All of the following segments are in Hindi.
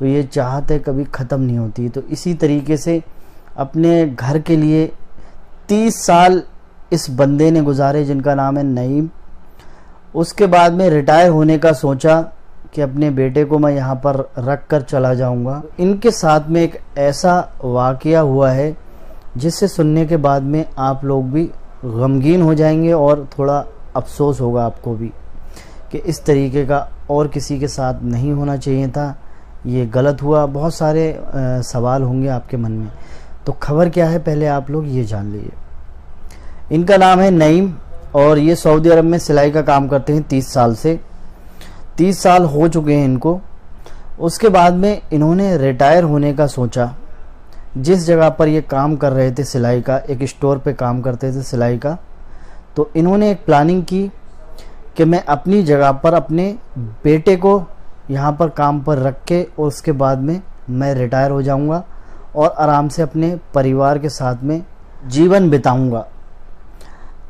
तो ये चाहत है कभी ख़त्म नहीं होती। तो इसी तरीके से अपने घर के लिए 30 साल इस बंदे ने गुजारे जिनका नाम है नईम। उसके बाद में रिटायर होने का सोचा कि अपने बेटे को मैं यहाँ पर रख कर चला जाऊँगा। इनके साथ में एक ऐसा वाक़या हुआ है जिससे सुनने के बाद में आप लोग भी गमगीन हो जाएंगे और थोड़ा अफसोस होगा आपको भी कि इस तरीके का और किसी के साथ नहीं होना चाहिए था, ये गलत हुआ। बहुत सारे सवाल होंगे आपके मन में। तो खबर क्या है पहले आप लोग ये जान लीजिए। इनका नाम है नईम और ये सऊदी अरब में सिलाई का काम करते हैं 30 साल से। 30 साल हो चुके हैं इनको। उसके बाद में इन्होंने रिटायर होने का सोचा। जिस जगह पर ये काम कर रहे थे सिलाई का, एक स्टोर पे काम करते थे सिलाई का, तो इन्होंने एक प्लानिंग की कि मैं अपनी जगह पर अपने बेटे को यहाँ पर काम पर रख के और उसके बाद में मैं रिटायर हो जाऊँगा और आराम से अपने परिवार के साथ में जीवन बिताऊँगा।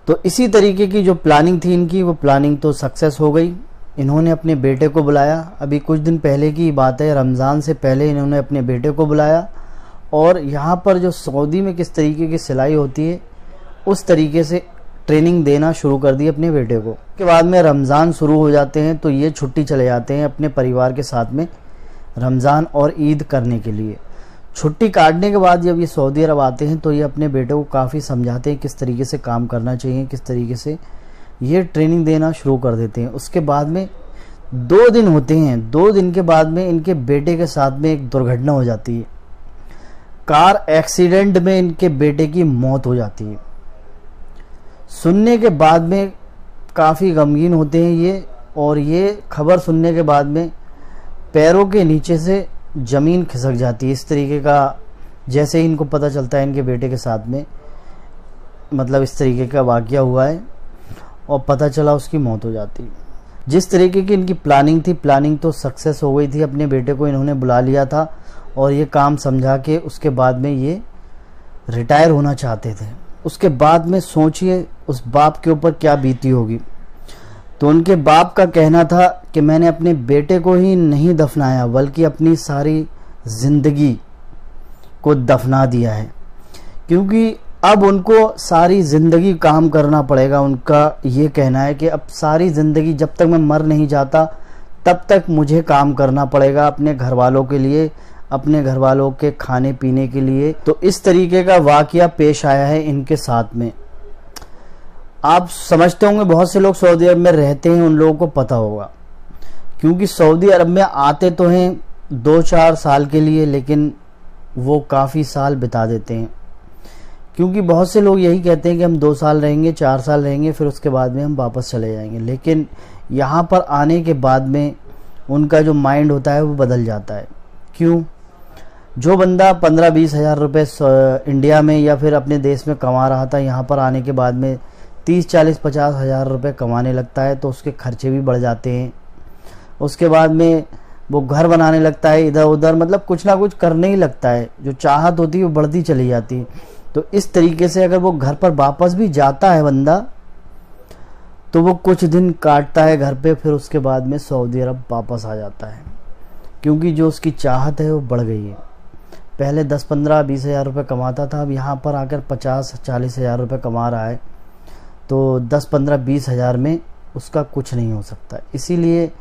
तो इसी तरीके की जो प्लानिंग थी इनकी, वो प्लानिंग तो सक्सेस हो गई। इन्होंने अपने बेटे को बुलाया। अभी कुछ दिन पहले की बात है, रमज़ान से पहले इन्होंने अपने बेटे को बुलाया और यहाँ पर जो सऊदी में किस तरीके की सिलाई होती है उस तरीके से ट्रेनिंग देना शुरू कर दी अपने बेटे को। उसके बाद में रमज़ान शुरू हो जाते हैं तो ये छुट्टी चले जाते हैं अपने परिवार के साथ में रमज़ान और ईद करने के लिए। छुट्टी काटने के बाद जब ये सऊदी अरब आते हैं तो ये अपने बेटे को काफ़ी समझाते हैं किस तरीके से काम करना चाहिए, किस तरीके से ये ट्रेनिंग देना शुरू कर देते हैं। उसके बाद में 2 दिन होते हैं। 2 दिन के बाद में इनके बेटे के साथ में एक दुर्घटना हो जाती है। कार एक्सीडेंट में इनके बेटे की मौत हो जाती है। सुनने के बाद में काफ़ी गमगीन होते हैं ये, और ये खबर सुनने के बाद में पैरों के नीचे से ज़मीन खिसक जाती है। इस तरीके का जैसे ही इनको पता चलता है इनके बेटे के साथ में मतलब इस तरीके का वाक़या हुआ है और पता चला उसकी मौत हो जाती है। जिस तरीके की इनकी प्लानिंग थी, प्लानिंग तो सक्सेस हो गई थी। अपने बेटे को इन्होंने बुला लिया था और ये काम समझा के उसके बाद में ये रिटायर होना चाहते थे। उसके बाद में सोचिए उस बाप के ऊपर क्या बीती होगी। तो उनके बाप का कहना था कि मैंने अपने बेटे को ही नहीं दफनाया बल्कि अपनी सारी ज़िंदगी को दफना दिया है, क्योंकि अब उनको सारी ज़िंदगी काम करना पड़ेगा। उनका ये कहना है कि अब सारी ज़िंदगी जब तक मैं मर नहीं जाता तब तक मुझे काम करना पड़ेगा अपने घर वालों के लिए, अपने घर वालों के खाने पीने के लिए। तो इस तरीके का वाक़या पेश आया है इनके साथ में। आप समझते होंगे बहुत से लोग सऊदी अरब में रहते हैं, उन लोगों को पता होगा, क्योंकि सऊदी अरब में आते तो हैं 2-4 साल के लिए, लेकिन वो काफ़ी साल बिता देते हैं। क्योंकि बहुत से लोग यही कहते हैं कि हम 2 साल रहेंगे, 4 साल रहेंगे, फिर उसके बाद में हम वापस चले जाएंगे। लेकिन यहाँ पर आने के बाद में उनका जो माइंड होता है वो बदल जाता है। क्यों? जो बंदा 15-20 हज़ार रुपये इंडिया में या फिर अपने देश में कमा रहा था, यहाँ पर आने के बाद में 30-40-50 हज़ार रुपये कमाने लगता है तो उसके खर्चे भी बढ़ जाते हैं। उसके बाद में वो घर बनाने लगता है इधर उधर, मतलब कुछ ना कुछ करने ही लगता है। जो चाहत होती है वो बढ़ती चली जाती है। तो इस तरीके से अगर वो घर पर वापस भी जाता है बंदा तो वो कुछ दिन काटता है घर पे, फिर उसके बाद में सऊदी अरब वापस आ जाता है, क्योंकि जो उसकी चाहत है वो बढ़ गई है। पहले 10-15-20 हज़ार रुपये कमाता था, अब यहाँ पर आकर 50-40 हज़ार रुपये कमा रहा है, तो 10-15-20 हज़ार में उसका कुछ नहीं हो सकता। इसीलिए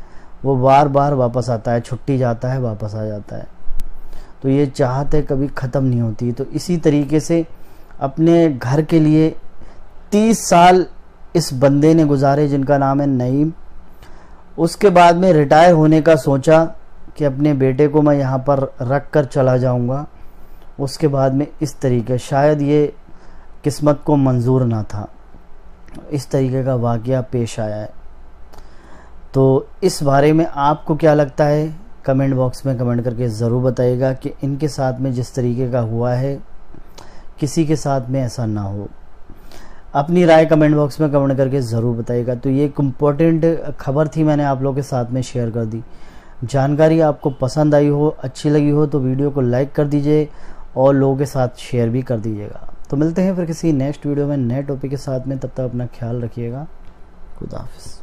वो बार बार वापस आता है, छुट्टी जाता है, वापस आ जाता है। तो ये चाहत है कभी ख़त्म नहीं होती। तो इसी तरीके से अपने घर के लिए 30 साल इस बंदे ने गुजारे जिनका नाम है नईम। उसके बाद में रिटायर होने का सोचा कि अपने बेटे को मैं यहाँ पर रख कर चला जाऊँगा। उसके बाद में इस तरीके, शायद ये किस्मत को मंजूर ना था, इस तरीके का वाक़या पेश आया है। तो इस बारे में आपको क्या लगता है कमेंट बॉक्स में कमेंट करके ज़रूर बताइएगा कि इनके साथ में जिस तरीके का हुआ है किसी के साथ में ऐसा ना हो। अपनी राय कमेंट बॉक्स में कमेंट करके ज़रूर बताइएगा। तो ये एक इम्पोर्टेंट खबर थी, मैंने आप लोगों के साथ में शेयर कर दी। जानकारी आपको पसंद आई हो, अच्छी लगी हो तो वीडियो को लाइक कर दीजिए और लोगों के साथ शेयर भी कर दीजिएगा। तो मिलते हैं फिर किसी नेक्स्ट वीडियो में नए टॉपिक के साथ में। तब तक अपना ख्याल रखिएगा। खुदा हाफिज़।